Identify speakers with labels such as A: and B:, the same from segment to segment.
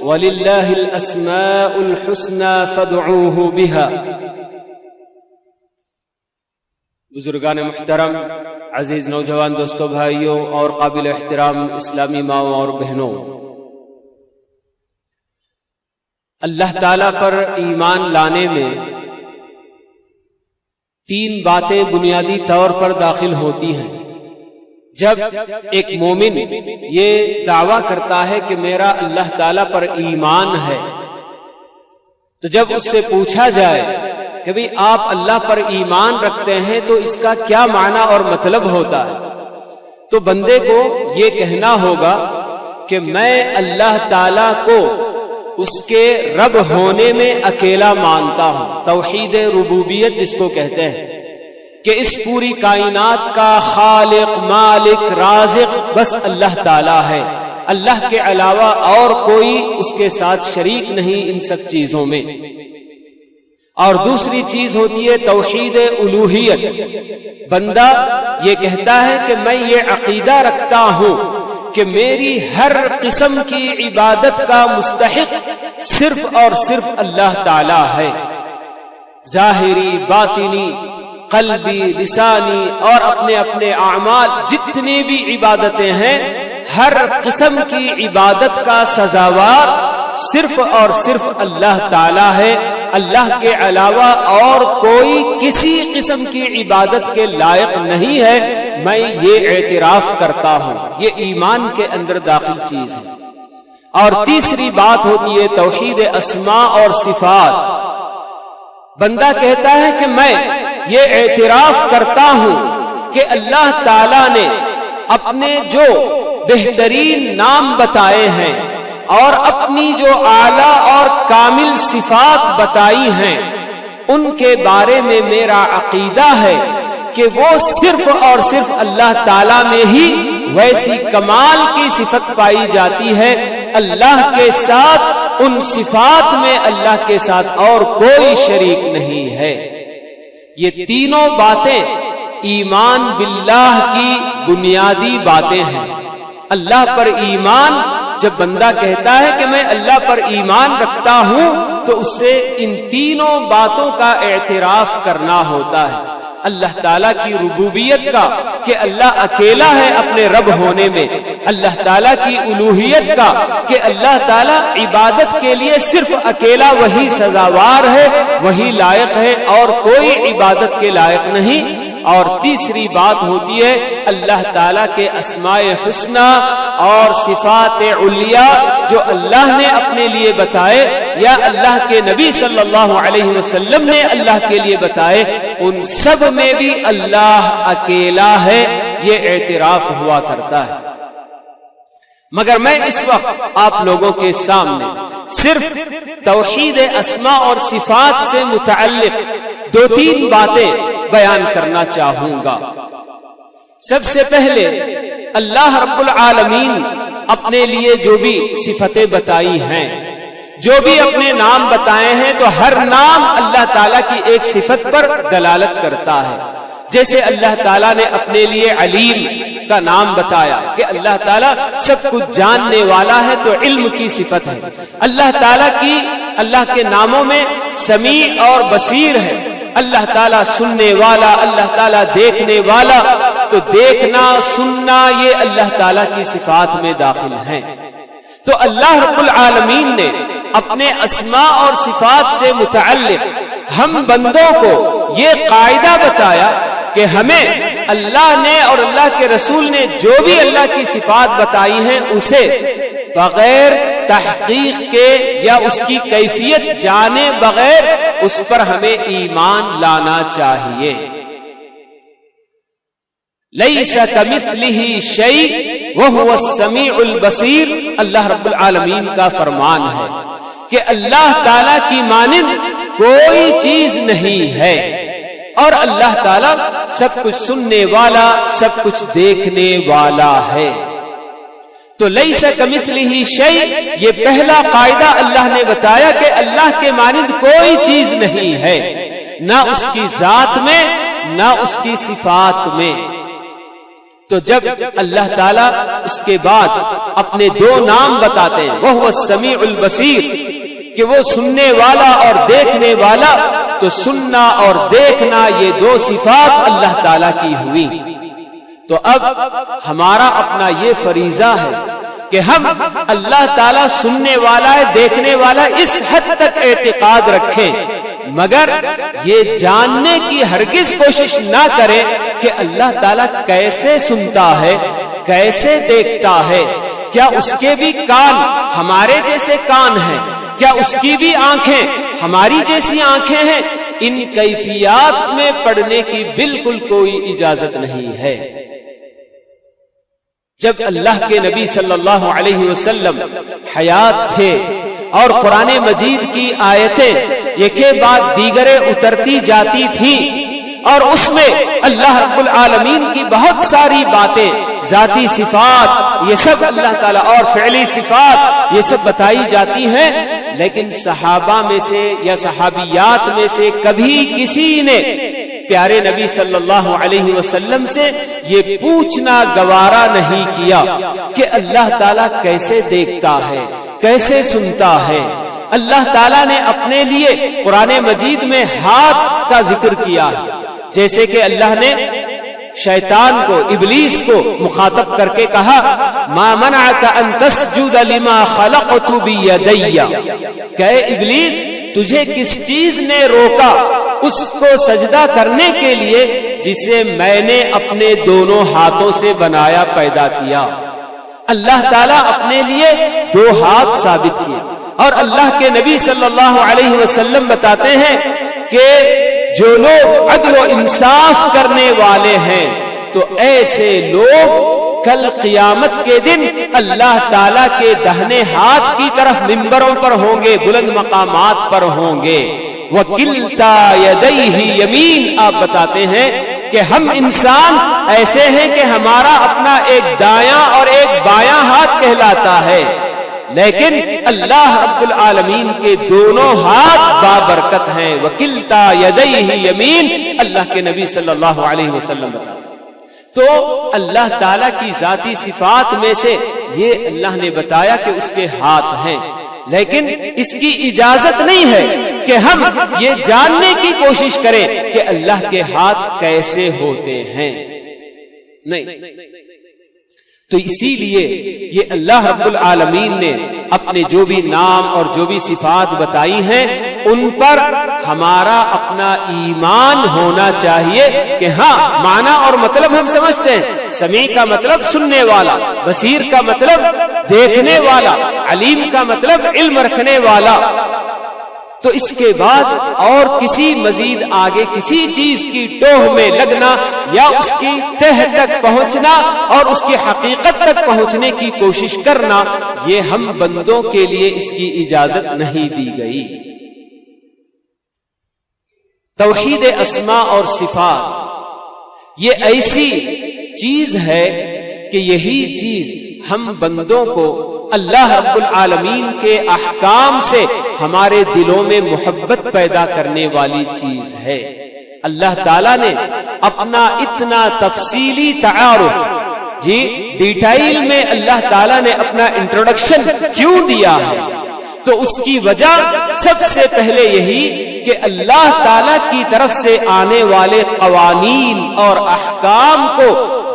A: وَلِلَّهِ الْأَسْمَاءُ الْحُسْنَى فَادْعُوهُ بِهَا۔ بزرگان محترم، عزیز نوجوان دوستوں، بھائیوں اور قابل احترام اسلامی ماؤں اور بہنوں، اللہ تعالیٰ پر ایمان لانے میں تین باتیں بنیادی طور پر داخل ہوتی ہیں۔ جب ایک مومن یہ دعویٰ کرتا ہے کہ میرا اللہ تعالیٰ پر ایمان ہے، تو جب اس سے پوچھا جائے کہ بھئی آپ اللہ پر ایمان رکھتے ہیں تو اس کا کیا معنی اور مطلب ہوتا ہے، تو بندے کو یہ کہنا ہوگا کہ میں اللہ تعالیٰ کو اس کے رب ہونے میں اکیلا مانتا ہوں۔ توحید ربوبیت جس کو کہتے ہیں کہ اس پوری کائنات کا خالق، مالک، رازق بس اللہ تعالیٰ ہے، اللہ کے علاوہ اور کوئی اس کے ساتھ شریک نہیں ان سب چیزوں میں۔ اور دوسری چیز ہوتی ہے توحید الوہیت۔ بندہ یہ کہتا ہے کہ میں یہ عقیدہ رکھتا ہوں کہ میری ہر قسم کی عبادت کا مستحق صرف اور صرف اللہ تعالی ہے۔ ظاہری، باطنی، قلبی، لسانی اور اپنے اپنے اعمال، جتنی بھی عبادتیں ہیں، ہر قسم کی عبادت کا سزاوار صرف اور صرف اللہ تعالی ہے۔ اللہ کے علاوہ اور کوئی کسی قسم کی عبادت کے لائق نہیں ہے، میں یہ اعتراف کرتا ہوں۔ یہ ایمان کے اندر داخل چیز ہے۔ اور تیسری بات ہوتی ہے توحید اسماء اور صفات۔ بندہ کہتا ہے کہ میں یہ اعتراف کرتا ہوں کہ اللہ تعالی نے اپنے جو بہترین نام بتائے ہیں اور اپنی جو اعلیٰ اور کامل صفات بتائی ہیں، ان کے بارے میں میرا عقیدہ ہے کہ وہ صرف اور صرف اللہ تعالیٰ میں ہی ویسی کمال کی صفت پائی جاتی ہے۔ اللہ کے ساتھ ان صفات میں اللہ کے ساتھ اور کوئی شریک نہیں ہے۔ یہ تینوں باتیں ایمان باللہ کی بنیادی باتیں ہیں۔ اللہ پر ایمان، جب بندہ کہتا ہے کہ میں اللہ پر ایمان رکھتا ہوں تو اس سے ان تینوں باتوں کا اعتراف کرنا ہوتا ہے۔ اللہ تعالیٰ کی ربوبیت کا کہ اللہ اکیلا ہے اپنے رب ہونے میں، اللہ تعالیٰ کی الوہیت کا کہ اللہ تعالیٰ عبادت کے لیے صرف اکیلا وہی سزاوار ہے، وہی لائق ہے اور کوئی عبادت کے لائق نہیں۔ اور تیسری بات ہوتی ہے اللہ تعالیٰ کے اسماء حسنہ اور صفات علیہ جو اللہ نے اپنے لیے بتائے یا اللہ کے نبی صلی اللہ علیہ وسلم نے اللہ کے لیے بتائے، ان سب میں بھی اللہ اکیلا ہے، یہ اعتراف ہوا کرتا ہے۔ مگر میں اس وقت آپ لوگوں کے سامنے صرف توحید اسماء اور صفات سے متعلق دو تین باتیں بیان کرنا چاہوں گا۔ سب سے پہلے اللہ رب العالمین اپنے لیے جو بھی صفتیں بتائی ہیں، جو بھی اپنے نام بتائے ہیں، تو ہر نام اللہ تعالیٰ کی ایک صفت پر دلالت کرتا ہے۔ جیسے اللہ تعالیٰ نے اپنے لیے علیم کا نام بتایا کہ اللہ تعالیٰ سب کچھ جاننے والا ہے، تو علم کی صفت ہے۔ اللہ کے ناموں میں سمیع اور بصیر ہے۔ اللہ تعالیٰ سننے والا، اللہ تعالیٰ دیکھنے والا، تو دیکھنا، سننا یہ اللہ تعالیٰ کی صفات میں داخل ہیں۔ تو اللہ رب العالمین نے اپنے اسماء اور صفات سے متعلق ہم بندوں کو یہ قاعدہ بتایا کہ ہمیں اللہ نے اور اللہ کے رسول نے جو بھی اللہ کی صفات بتائی ہیں اسے بغیر تحقیق کے یا اس کی کیفیت جانے بغیر اس پر ہمیں ایمان لانا چاہیے۔ لیس کمثلہ شیء وہو السمیع البصیر، اللہ رب العالمین کا فرمان ہے کہ اللہ تعالی کی مانند کوئی چیز نہیں ہے، اور اللہ تعالی سب کچھ سننے والا، سب کچھ دیکھنے والا ہے۔ تو لیس کمثلہ شیء، یہ پہلا قاعدہ اللہ نے بتایا کہ اللہ کے مانند کوئی چیز نہیں ہے، نہ اس کی ذات میں نہ اس کی صفات میں۔ تو جب اللہ تعالیٰ اس کے بعد اپنے دو نام بتاتے ہیں، وہ السمیع البصیر، کہ وہ سننے والا اور دیکھنے والا، تو سننا اور دیکھنا یہ دو صفات اللہ تعالیٰ کی ہوئی۔ تو اب ہمارا اپنا یہ فریضہ ہے کہ ہم اللہ تعالیٰ سننے والا ہے، دیکھنے والا، اس حد تک اعتقاد رکھیں، مگر یہ جاننے کی ہرگز کوشش نہ کریں کہ اللہ تعالیٰ کیسے سنتا ہے، کیسے دیکھتا ہے، کیا اس کے بھی کان ہمارے جیسے کان ہیں، کیا اس کی بھی آنکھیں ہماری جیسی آنکھیں ہیں؟ ان کیفیات میں پڑھنے کی بالکل کوئی اجازت نہیں ہے۔ جب اللہ کے نبی صلی اللہ علیہ وسلم حیات تھے اور قرآن مجید کی آیتیں ایک بعد دیگرے اترتی جاتی تھیں، اور اس میں اللہ رب العالمین کی بہت ساری باتیں، ذاتی صفات، یہ سب اللہ تعالیٰ، اور فعلی صفات، یہ سب بتائی جاتی ہیں، لیکن صحابہ میں سے یا صحابیات میں سے کبھی کسی نے پیارے نبی صلی اللہ علیہ وسلم سے یہ پوچھنا گوارا نہیں کیا کہ اللہ تعالیٰ کیسے دیکھتا ہے، کیسے سنتا ہے۔ اللہ تعالیٰ نے اپنے لیے قرآن مجید میں ہاتھ کا ذکر کیا ہے، جیسے کہ اللہ نے شیطان کو، ابلیس کو مخاطب کر کے کہا، ما منعک ان تسجد لما خلقت بیدی، کہ اے ابلیس تجھے کس چیز نے روکا اس کو سجدہ کرنے کے لیے جسے میں نے اپنے دونوں ہاتھوں سے بنایا، پیدا کیا۔ اللہ تعالیٰ اپنے لیے دو ہاتھ ثابت کیے، اور اللہ کے نبی صلی اللہ علیہ وسلم بتاتے ہیں کہ جو لوگ عدل و انصاف کرنے والے ہیں تو ایسے لوگ کل قیامت کے دن اللہ تعالیٰ کے دہنے ہاتھ کی طرف ممبروں پر ہوں گے، بلند مقامات پر ہوں گے۔ وَكِلْتَا يَدَيْهِ یمین، آپ بتاتے ہیں کہ ہم انسان ایسے ہیں کہ ہمارا اپنا ایک دایاں اور ایک بایاں ہاتھ کہلاتا ہے، لیکن اللہ رب العالمین کے دونوں ہاتھ بابرکت ہیں۔ وَكِلْتَا يَدَيْهِ یمین، اللہ کے نبی صلی اللہ علیہ وسلم بتاتے ہیں۔ تو اللہ تعالیٰ کی ذاتی صفات میں سے یہ اللہ نے بتایا کہ اس کے ہاتھ ہیں، لیکن اس کی اجازت نہیں ہے کہ ہم یہ جاننے کی کوشش کریں کہ اللہ کے ہاتھ کیسے ہوتے ہیں، نہیں۔ تو اسی لیے یہ اللہ رب العالمین نے اپنے جو بھی نام اور جو بھی صفات بتائی ہیں ان پر ہمارا اپنا ایمان ہونا چاہیے کہ ہاں معنی اور مطلب ہم سمجھتے ہیں۔ سمیع کا مطلب سننے والا، بصیر کا مطلب دیکھنے والا، علیم کا مطلب علم رکھنے والا۔ تو اس کے بعد اور کسی مزید آگے کسی چیز کی ٹوہ میں لگنا یا اس کی تہ تک پہنچنا اور اس کی حقیقت تک پہنچنے کی کوشش کرنا، یہ ہم بندوں کے لیے اس کی اجازت نہیں دی گئی۔ توحید اسماء اور صفات یہ ایسی چیز ہے کہ یہی چیز ہم بندوں کو اللہ رب العالمین کے احکام سے ہمارے دلوں میں محبت پیدا کرنے والی چیز ہے۔ اللہ تعالیٰ نے اپنا اتنا تفصیلی تعارف، ڈیٹیل میں اللہ تعالیٰ نے اپنا انٹروڈکشن کیوں دیا ہے؟ تو اس کی وجہ سب سے پہلے یہی کہ اللہ تعالیٰ کی طرف سے آنے والے قوانین اور احکام کو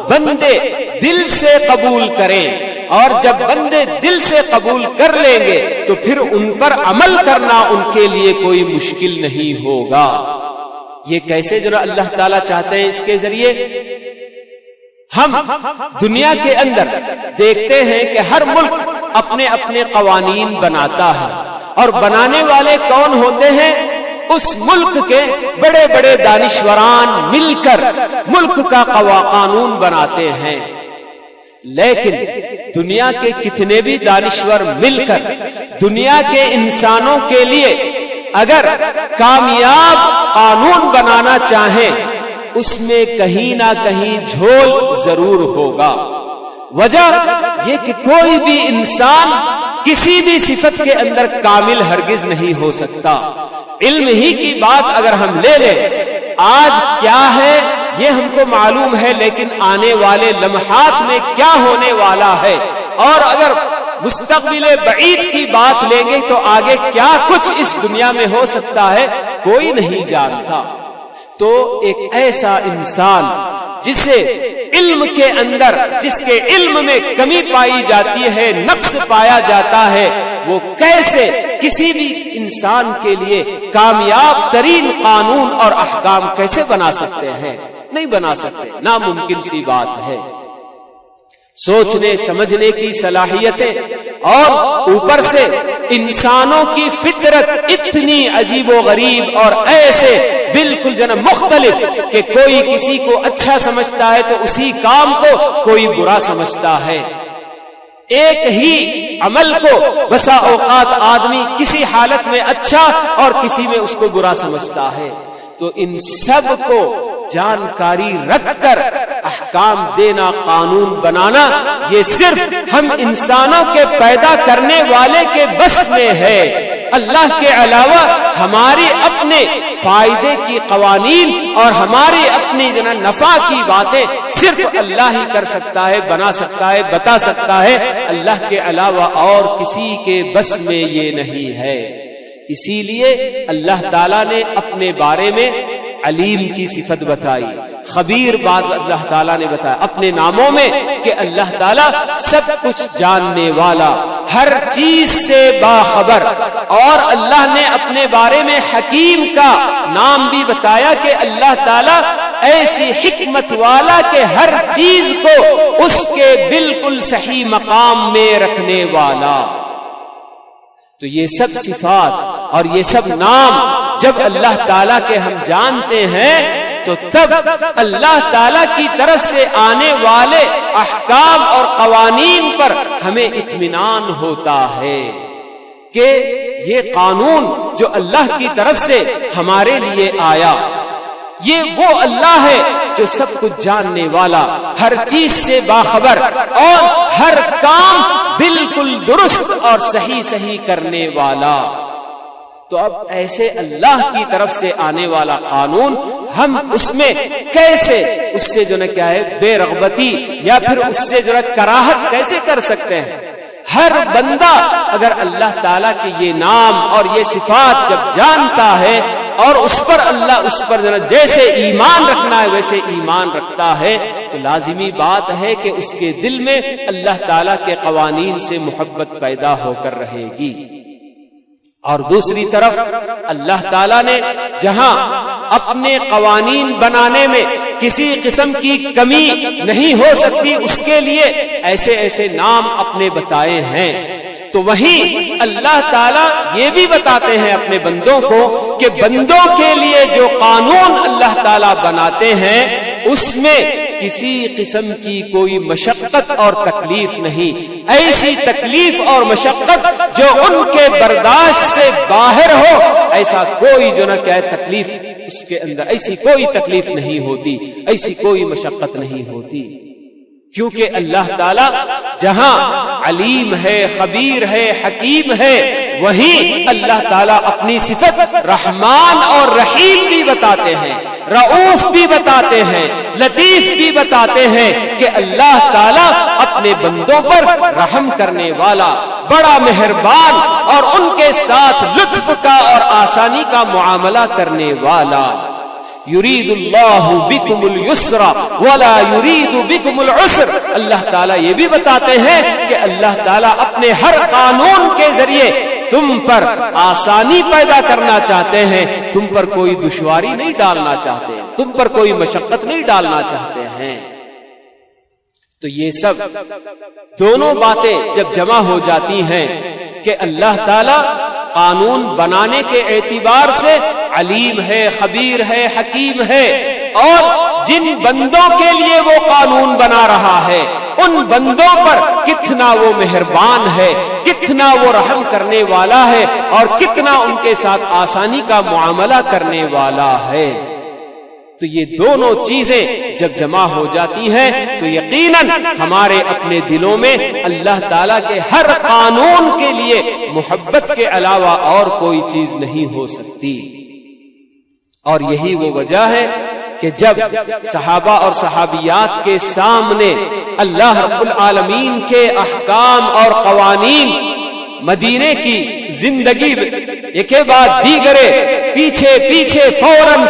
A: بندے دل سے قبول کریں، اور جب بندے دل سے قبول کر لیں گے تو پھر ان پر عمل کرنا ان کے لیے کوئی مشکل نہیں ہوگا۔ یہ کیسے ذرا اللہ تعالیٰ چاہتے ہیں؟ اس کے ذریعے ہم دنیا کے اندر دیکھتے ہیں کہ ہر ملک اپنے اپنے قوانین بناتا ہے، اور بنانے والے کون ہوتے ہیں؟ اس ملک کے بڑے بڑے دانشوران مل کر ملک کا قانون بناتے ہیں۔ لیکن دنیا کے کتنے بھی دانشور مل کر دنیا کے انسانوں کے لیے اگر کامیاب قانون بنانا چاہیں، اس میں کہیں نہ کہیں جھول ضرور ہوگا۔ وجہ یہ کہ کوئی بھی انسان کسی بھی صفت کے اندر کامل ہرگز نہیں ہو سکتا۔ علم ہی کی بات اگر ہم لے لیں، آج کیا ہے یہ ہم کو معلوم ہے، لیکن آنے والے لمحات میں کیا ہونے والا ہے، اور اگر مستقبل بعید کی بات لیں گے تو آگے کیا کچھ اس دنیا میں ہو سکتا ہے کوئی نہیں جانتا۔ تو ایک ایسا انسان جسے علم کے اندر، جس کے علم میں کمی پائی جاتی ہے، نقص پایا جاتا ہے، وہ کیسے کسی بھی انسان کے لیے کامیاب ترین قانون اور احکام کیسے بنا سکتے ہیں؟ نہیں بنا سکتے، ناممکن سی بات ہے۔ سوچنے سمجھنے کی صلاحیتیں اور اوپر سے انسانوں کی فطرت اتنی عجیب و غریب اور ایسے بالکل مختلف کہ کوئی کسی کو اچھا سمجھتا ہے تو اسی کام کو کوئی برا سمجھتا ہے۔ ایک ہی عمل کو بسا اوقات آدمی کسی حالت میں اچھا اور کسی میں اس کو برا سمجھتا ہے۔ تو ان سب کو جانکاری رکھ کر احکام دینا، قانون بنانا، یہ صرف ہم انسانوں کے پیدا کرنے والے کے بس میں ہے۔ اللہ کے علاوہ ہماری اپنے فائدے کی قوانین اور ہماری اپنی نفع کی باتیں صرف اللہ ہی کر سکتا ہے، بنا سکتا ہے، بتا سکتا ہے۔ اللہ کے علاوہ اور کسی کے بس میں یہ نہیں ہے۔ اسی لیے اللہ تعالیٰ نے اپنے بارے میں علیم کی صفت بتائی، خبیر بات اللہ تعالیٰ نے بتایا اپنے ناموں میں کہ اللہ تعالیٰ سب کچھ جاننے والا، ہر چیز سے باخبر۔ اور اللہ نے اپنے بارے میں حکیم کا نام بھی بتایا کہ اللہ تعالیٰ ایسی حکمت والا کہ ہر چیز کو اس کے بالکل صحیح مقام میں رکھنے والا۔ تو یہ سب صفات اور یہ سب نام جب اللہ تعالیٰ کے ہم جانتے ہیں تو تب اللہ تعالیٰ کی طرف سے آنے والے احکام اور قوانین پر ہمیں اطمینان ہوتا ہے کہ یہ قانون جو اللہ کی طرف سے ہمارے لیے آیا، یہ وہ اللہ ہے جو سب کچھ جاننے والا، ہر چیز سے باخبر اور ہر کام بالکل درست اور صحیح کرنے والا۔ تو اب ایسے اللہ کی طرف سے آنے والا قانون ہم اس میں کیسے اس سے کیا ہے بے رغبتی یا پھر اس سے کراہت کیسے کر سکتے ہیں؟ ہر بندہ اگر اللہ تعالیٰ کے یہ نام اور یہ صفات جب جانتا ہے اور اس پر اللہ اس پر جیسے ایمان رکھنا ہے ویسے ایمان رکھتا ہے تو لازمی بات ہے کہ اس کے دل میں اللہ تعالیٰ کے قوانین سے محبت پیدا ہو کر رہے گی۔ اور دوسری طرف اللہ تعالیٰ نے جہاں اپنے قوانین بنانے میں کسی قسم کی کمی نہیں ہو سکتی اس کے لیے ایسے ایسے نام اپنے بتائے ہیں، تو وہیں اللہ تعالیٰ یہ بھی بتاتے ہیں اپنے بندوں کو کہ بندوں کے لیے جو قانون اللہ تعالیٰ بناتے ہیں اس میں کسی قسم کی کوئی مشقت اور تکلیف نہیں، ایسی تکلیف اور مشقت جو ان کے برداشت سے باہر ہو، ایسا کوئی کیا تکلیف اس کے اندر، ایسی کوئی تکلیف نہیں ہوتی، ایسی کوئی مشقت نہیں ہوتی، کیونکہ اللہ تعالیٰ جہاں علیم ہے، خبیر ہے، حکیم ہے، وہیں اللہ تعالیٰ اپنی صفت رحمان اور رحیم بھی بتاتے ہیں، رؤوف بھی بتاتے ہیں، لطیف بھی بتاتے ہیں کہ اللہ تعالیٰ اپنے بندوں پر رحم کرنے والا، بڑا مہربان اور ان کے ساتھ لطف کا اور آسانی کا معاملہ کرنے والا۔ یرید اللہ بکم اليسر ولا یرید بکم العسر، اللہ تعالیٰ یہ بھی بتاتے ہیں کہ اللہ تعالیٰ اپنے ہر قانون کے ذریعے تم پر آسانی پیدا کرنا چاہتے ہیں، تم پر کوئی دشواری نہیں ڈالنا چاہتے ہیں، تم پر کوئی مشقت نہیں ڈالنا چاہتے ہیں۔ تو یہ سب دونوں باتیں جب جمع ہو جاتی ہیں کہ اللہ تعالیٰ قانون بنانے کے اعتبار سے علیم ہے، خبیر ہے، حکیم ہے، اور جن بندوں کے لیے وہ قانون بنا رہا ہے ان بندوں پر کتنا وہ مہربان ہے، کتنا وہ رحم کرنے والا ہے اور کتنا ان کے ساتھ آسانی کا معاملہ کرنے والا ہے۔ تو یہ دونوں چیزیں جب جمع ہو جاتی ہیں تو یقیناً ہمارے اپنے دلوں میں اللہ تعالیٰ کے ہر قانون کے لیے محبت کے علاوہ اور کوئی چیز نہیں ہو سکتی۔ اور یہی وہ وجہ ہے کہ جب صحابہ اور صحابیات کے سامنے اللہ رب العالمین کے احکام اور قوانین مدینے کی زندگی ایک کے بعد دیگرے پیچھے پیچھے فوراً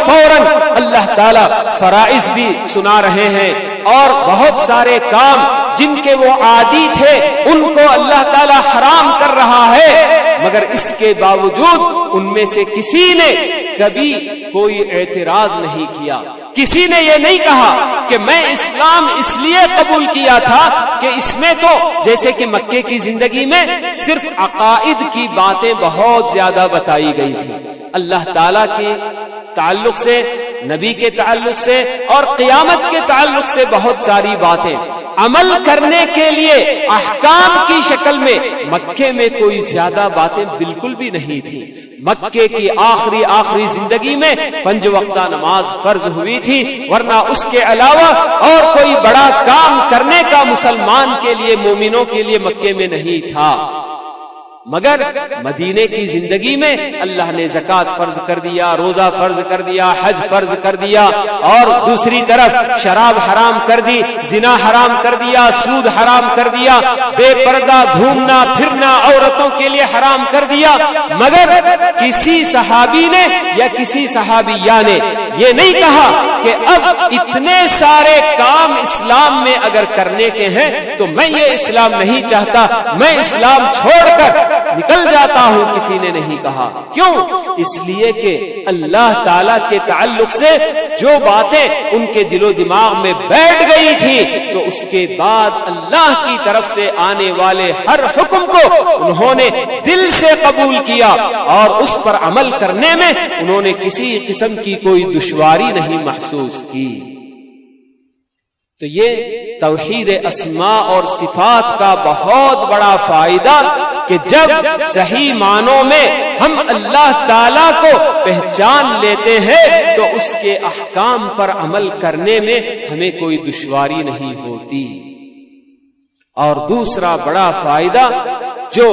A: اللہ تعالیٰ فرائض بھی سنا رہے ہیں اور بہت سارے کام جن کے وہ عادی تھے ان کو اللہ تعالیٰ حرام کر رہا ہے، مگر اس کے باوجود ان میں سے کسی نے کبھی کوئی اعتراض نہیں کیا، کسی نے یہ نہیں کہا کہ میں اسلام اس لیے قبول کیا تھا کہ اس میں تو جیسے کہ مکے کی زندگی میں صرف عقائد کی باتیں بہت زیادہ بتائی گئی تھی، اللہ تعالیٰ کے تعلق سے، نبی کے تعلق سے اور قیامت کے تعلق سے بہت ساری باتیں عمل کرنے کے لیے احکام کی شکل میں مکے میں کوئی زیادہ باتیں بالکل بھی نہیں تھی۔ مکے کی آخری زندگی میں 5 وقتہ نماز فرض ہوئی تھی، ورنہ اس کے علاوہ اور کوئی بڑا کام کرنے کا مسلمان کے لیے، مومنوں کے لیے مکے میں نہیں تھا، مگر مدینے کی زندگی میں اللہ نے زکوٰۃ فرض کر دیا، روزہ فرض کر دیا، حج فرض کر دیا، اور دوسری طرف شراب حرام کر دی، زنا حرام کر دیا، سود حرام کر دیا، بے پردہ گھومنا پھرنا عورتوں کے لیے حرام کر دیا، مگر کسی صحابی نے یا کسی صحابیہ نے یہ نہیں کہا کہ اب اتنے سارے کام اسلام میں اگر کرنے کے ہیں تو میں یہ اسلام نہیں چاہتا، میں اسلام چھوڑ کر نکل جاتا ہوں، کسی نے نہیں کہا۔ کیوں؟ اس لیے کہ اللہ تعالی کے تعلق سے جو باتیں ان کے دل و دماغ میں بیٹھ گئی تھی تو اس کے بعد اللہ کی طرف سے آنے والے ہر حکم کو انہوں نے دل سے قبول کیا اور اس پر عمل کرنے میں انہوں نے کسی قسم کی کوئی دشواری نہیں محسوس کی۔ تو یہ توحید اسماء اور صفات کا بہت بڑا فائدہ کہ جب صحیح معنوں میں ہم اللہ تعالیٰ کو پہچان لیتے ہیں تو اس کے احکام پر عمل کرنے میں ہمیں کوئی دشواری نہیں ہوتی۔ اور دوسرا بڑا فائدہ جو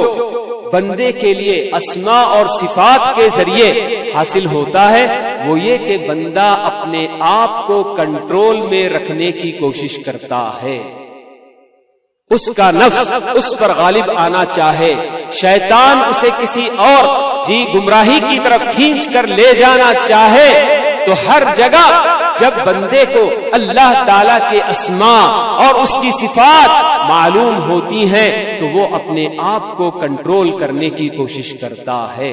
A: بندے کے لیے اسماء اور صفات کے ذریعے حاصل ہوتا ہے وہ یہ کہ بندہ اپنے آپ کو کنٹرول میں رکھنے کی کوشش کرتا ہے، اس کا نفس اس پر غالب آنا چاہے، شیطان اسے کسی اور گمراہی کی طرف کھینچ کر لے جانا چاہے تو ہر جگہ جب بندے کو اللہ تعالیٰ کے اسماء اور اس کی صفات معلوم ہوتی ہیں تو وہ اپنے آپ کو کنٹرول کرنے کی کوشش کرتا ہے۔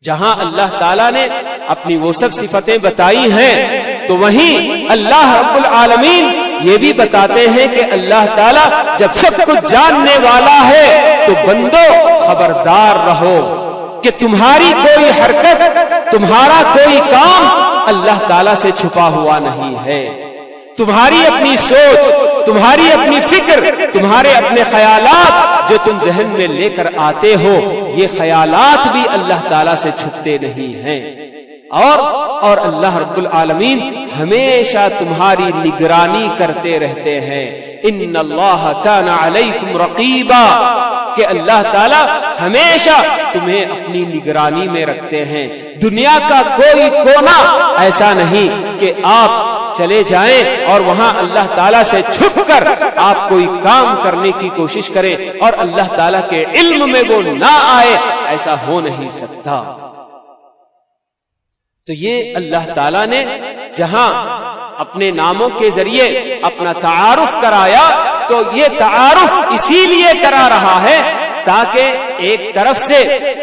A: جہاں اللہ تعالیٰ نے اپنی وہ سب صفتیں بتائی ہیں تو وہیں اللہ رب العالمین یہ بھی بتاتے ہیں کہ اللہ تعالیٰ جب سب کچھ جاننے والا ہے تو بندو خبردار رہو کہ تمہاری کوئی حرکت، تمہارا کوئی کام اللہ تعالیٰ سے چھپا ہوا نہیں ہے، تمہاری اپنی سوچ، تمہاری اپنی فکر، تمہارے اپنے خیالات جو تم ذہن میں لے کر آتے ہو یہ خیالات بھی اللہ تعالیٰ سے چھپتے نہیں ہیں، اور اللہ رب العالمین ہمیشہ تمہاری نگرانی کرتے رہتے ہیں۔ ان اللہ کان علیکم رقیبا، کہ اللہ تعالیٰ ہمیشہ تمہیں اپنی نگرانی میں رکھتے ہیں۔ دنیا کا کوئی کونا ایسا نہیں کہ آپ چلے جائیں اور وہاں اللہ تعالیٰ سے چھپ کر آپ کوئی کام کرنے کی کوشش کریں اور اللہ تعالیٰ کے علم میں وہ نہ آئے، ایسا ہو نہیں سکتا۔ تو یہ اللہ تعالیٰ نے جہاں اپنے ناموں کے ذریعے اپنا تعارف کرایا تو یہ تعارف اسی لیے کرا رہا ہے تاکہ ایک طرف سے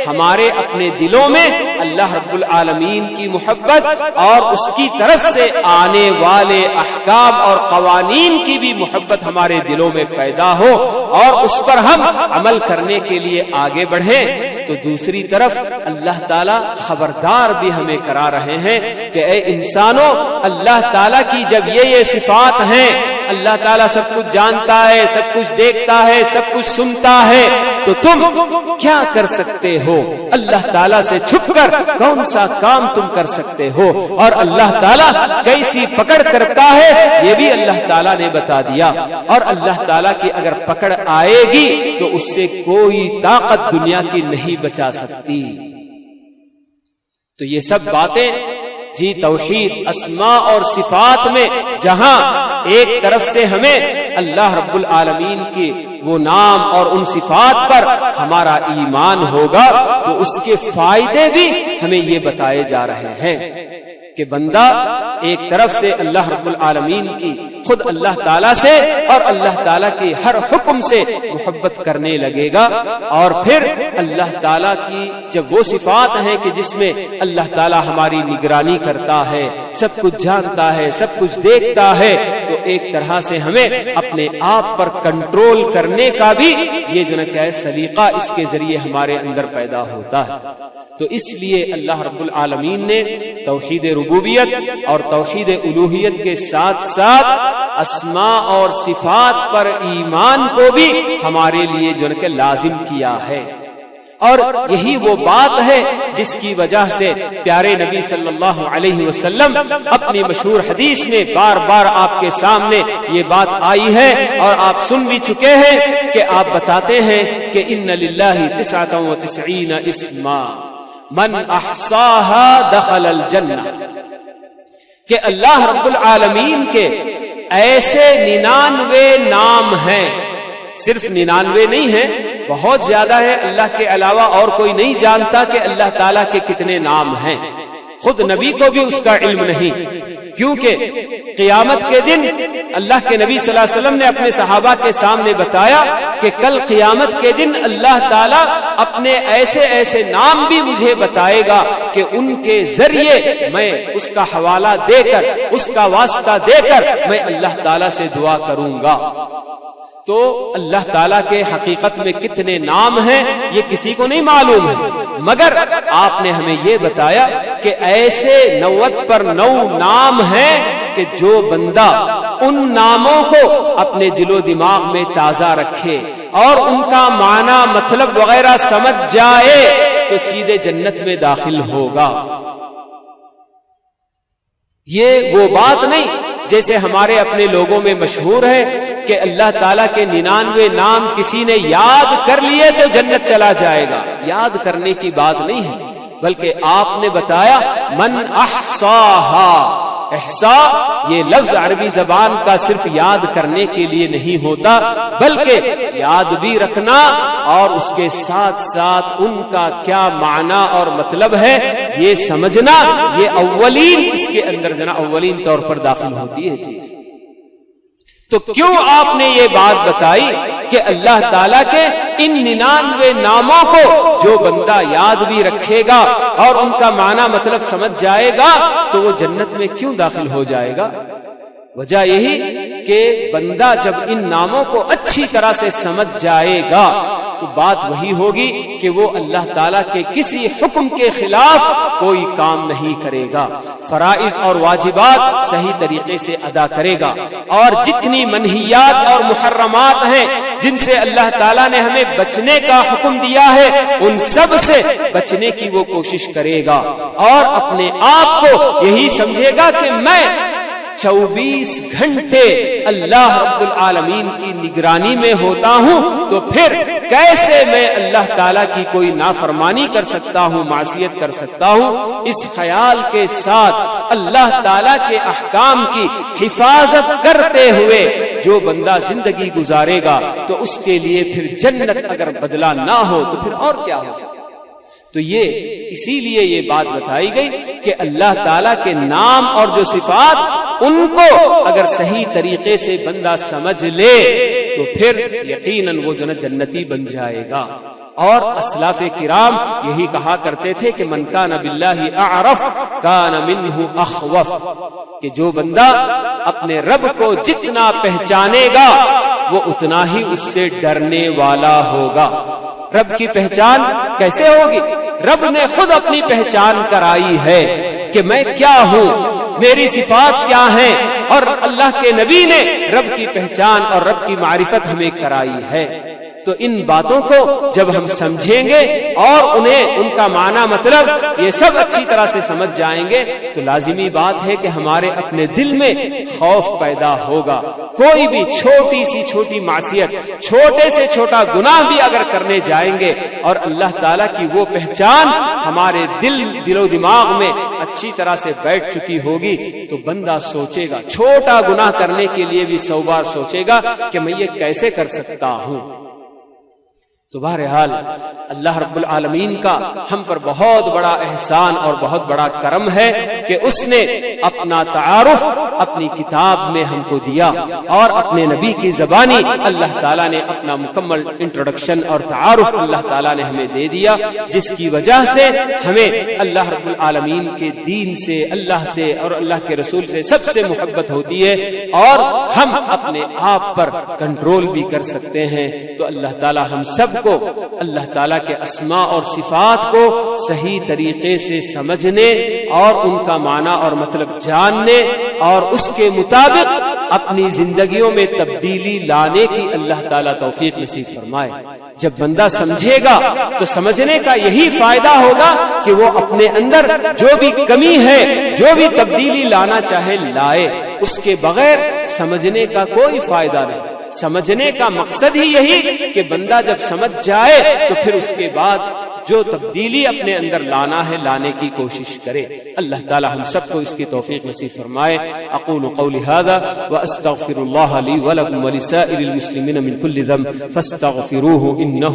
A: ہمارے اپنے دلوں میں اللہ رب العالمین کی محبت اور اس کی طرف سے آنے والے احکام اور قوانین کی بھی محبت ہمارے دلوں میں پیدا ہو اور اس پر ہم عمل کرنے کے لیے آگے بڑھیں، تو دوسری طرف اللہ تعالیٰ خبردار بھی ہمیں کرا رہے ہیں کہ اے انسانوں، اللہ تعالیٰ کی جب یہ صفات ہیں، اللہ تعالیٰ سب کچھ جانتا ہے، سب کچھ دیکھتا ہے، سب کچھ سنتا ہے، تو تم کیا کر سکتے ہو؟ اللہ تعالیٰ سے چھپ کر کون سا کام تم کر سکتے ہو؟ اور اللہ تعالیٰ کیسی پکڑ کرتا ہے یہ بھی اللہ تعالیٰ نے بتا دیا، اور اللہ تعالیٰ کی اگر پکڑ آئے گی تو اس سے کوئی طاقت دنیا کی نہیں بچا سکتی۔ تو یہ سب باتیں جی توحید اسماء اور صفات میں جہاں ایک طرف سے ہمیں اللہ رب العالمین کی وہ نام اور ان صفات پر ہمارا ایمان ہوگا تو اس کے فائدے بھی ہمیں یہ بتائے جا رہے ہیں کہ بندہ ایک طرف سے اللہ رب العالمین کی خود اللہ تعالیٰ سے اور اللہ تعالیٰ کے ہر حکم سے محبت کرنے لگے گا، اور پھر اللہ تعالیٰ کی جب وہ صفات ہیں کہ جس میں اللہ تعالیٰ ہماری نگرانی کرتا ہے، سب کچھ جانتا ہے، سب کچھ دیکھتا ہے، تو ایک طرح سے ہمیں اپنے آپ پر کنٹرول کرنے کا بھی یہ جو کیا ہے سلیقہ اس کے ذریعے ہمارے اندر پیدا ہوتا ہے۔ تو اس لیے اللہ رب العالمین نے توحید ربوبیت اور توحید الوہیت کے ساتھ ساتھ اسماء اور صفات پر ایمان کو بھی ہمارے لیے جو کہ لازم کیا ہے، اور یہی وہ بات ہے جس کی وجہ سے پیارے نبی صلی اللہ علیہ وسلم اپنی مشہور حدیث میں بار بار آپ کے سامنے یہ بات آئی ہے اور آپ سن بھی چکے ہیں کہ آپ بتاتے ہیں کہ ان للہ 99 اسما من احصاها دخل الجنہ، کہ اللہ رب العالمین کے ایسے 99 نام ہیں، صرف 99 نہیں ہیں، بہت زیادہ ہے، اللہ کے علاوہ اور کوئی نہیں جانتا کہ اللہ تعالیٰ کے کتنے نام ہیں، خود نبی کو بھی اس کا علم نہیں، کیونکہ قیامت کے دن اللہ کے نبی صلی اللہ علیہ وسلم نے اپنے صحابہ کے سامنے بتایا کہ کل قیامت کے دن اللہ تعالیٰ اپنے ایسے ایسے نام بھی مجھے بتائے گا کہ ان کے ذریعے میں اس کا حوالہ دے کر، اس کا واسطہ دے کر میں اللہ تعالیٰ سے دعا کروں گا۔ تو اللہ تعالیٰ کے حقیقت میں کتنے نام ہیں یہ کسی کو نہیں معلوم ہے، مگر آپ نے ہمیں یہ بتایا کہ ایسے 90 پر 9 نام ہیں کہ جو بندہ ان ناموں کو اپنے دل و دماغ میں تازہ رکھے اور ان کا معنی مطلب وغیرہ سمجھ جائے تو سیدھے جنت میں داخل ہوگا۔ یہ وہ بات نہیں جیسے ہمارے اپنے لوگوں میں مشہور ہے کہ اللہ تعالیٰ کے 99 نام کسی نے یاد کر لیے تو جنت چلا جائے گا۔ یاد کرنے کی بات نہیں ہے، بلکہ آپ نے بتایا من احصاہا، احصاء یہ لفظ عربی زبان کا صرف یاد کرنے کے لیے نہیں ہوتا، بلکہ یاد بھی رکھنا اور اس کے ساتھ ساتھ ان کا کیا معنی اور مطلب ہے یہ سمجھنا، یہ اولین اس کے اندر جنا اولین طور پر داخل ہوتی ہے چیز۔ تو کیوں آپ نے یہ بات بتائی کہ اللہ تعالیٰ کے ان 99 ناموں کو جو بندہ یاد بھی رکھے گا اور ان کا معنی مطلب سمجھ جائے گا تو وہ جنت میں کیوں داخل ہو جائے گا؟ وجہ یہی کہ بندہ جب ان ناموں کو اچھی طرح سے سمجھ جائے گا تو بات وہی ہوگی کہ وہ اللہ تعالیٰ کے کسی حکم کے خلاف کوئی کام نہیں کرے گا، فرائض اور واجبات صحیح طریقے سے ادا کرے گا، اور جتنی منہیات اور محرمات ہیں جن سے اللہ تعالیٰ نے ہمیں بچنے کا حکم دیا ہے ان سب سے بچنے کی وہ کوشش کرے گا، اور اپنے آپ کو یہی سمجھے گا کہ میں 24 گھنٹے اللہ رب العالمین کی نگرانی میں ہوتا ہوں، تو پھر کیسے میں اللہ تعالیٰ کی کوئی نافرمانی کر سکتا ہوں، معصیت کر سکتا ہوں؟ اس خیال کے ساتھ اللہ تعالیٰ کے احکام کی حفاظت کرتے ہوئے جو بندہ زندگی گزارے گا تو اس کے لیے پھر جنت اگر بدلہ نہ ہو تو پھر اور کیا ہو سکتا ہے؟ تو یہ اسی لیے یہ بات بتائی گئی کہ اللہ تعالیٰ کے نام اور جو صفات ان کو اگر صحیح طریقے سے بندہ سمجھ لے تو پھر یقیناً وہ جنتی بن جائے گا۔ اور اسلاف کرام یہی کہا کرتے تھے کہ من کان باللہ اعرف کان منہ اخوف، کہ جو بندہ اپنے رب کو جتنا پہچانے گا وہ اتنا ہی اس سے ڈرنے والا ہوگا۔ رب کی پہچان کیسے ہوگی؟ رب نے خود اپنی پہچان کرائی ہے کہ میں کیا ہوں، میری صفات کیا ہیں، اور اللہ کے نبی نے رب کی پہچان اور رب کی معرفت ہمیں کرائی ہے۔ تو ان باتوں کو جب ہم سمجھیں گے اور انہیں ان کا معنی مطلب یہ سب اچھی طرح سے سمجھ جائیں گے تو لازمی بات ہے کہ ہمارے اپنے دل میں خوف پیدا ہوگا. کوئی بھی چھوٹی سی چھوٹی معصیت، چھوٹے سے چھوٹا گناہ بھی اگر کرنے جائیں گے اور اللہ تعالیٰ کی وہ پہچان ہمارے دل و دماغ میں اچھی طرح سے بیٹھ چکی ہوگی تو بندہ سوچے گا، چھوٹا گناہ کرنے کے لیے بھی 100 بار سوچے گا کہ میں یہ کیسے کر سکتا ہوں. تو بہرحال اللہ رب العالمین کا ہم پر بہت بڑا احسان اور بہت بڑا کرم ہے کہ اس نے اپنا تعارف اپنی کتاب میں ہم کو دیا اور اپنے نبی کی زبانی اللہ تعالیٰ نے اپنا مکمل انٹروڈکشن اور تعارف اللہ تعالیٰ نے ہمیں دے دیا، جس کی وجہ سے ہمیں اللہ رب العالمین کے دین سے، اللہ سے اور اللہ کے رسول سے سب سے محبت ہوتی ہے اور ہم اپنے آپ پر کنٹرول بھی کر سکتے ہیں. تو اللہ تعالیٰ ہم سب کو اللہ تعالیٰ کے اسماء اور صفات کو صحیح طریقے سے سمجھنے اور ان کا معنی اور مطلب جاننے اور اس کے مطابق اپنی زندگیوں میں تبدیلی لانے کی اللہ تعالیٰ توفیق نصیب فرمائے. جب بندہ سمجھے گا تو سمجھنے کا یہی فائدہ ہوگا کہ وہ اپنے اندر جو بھی کمی ہے، جو بھی تبدیلی لانا چاہے لائے. اس کے بغیر سمجھنے کا کوئی فائدہ نہیں. سمجھنے کا مقصد ہی یہی کہ بندہ جب سمجھ جائے تو پھر اس کے بعد جو تبدیلی اپنے اندر لانا ہے لانے کی کوشش کرے. اللہ تعالی ہم سب کو اس کی توفیق نصیب فرمائے. اقول قولی ھذا واستغفر اللہ لی ولکم ولسائر المسلمین من کل ذنب فاستغفروہ انہ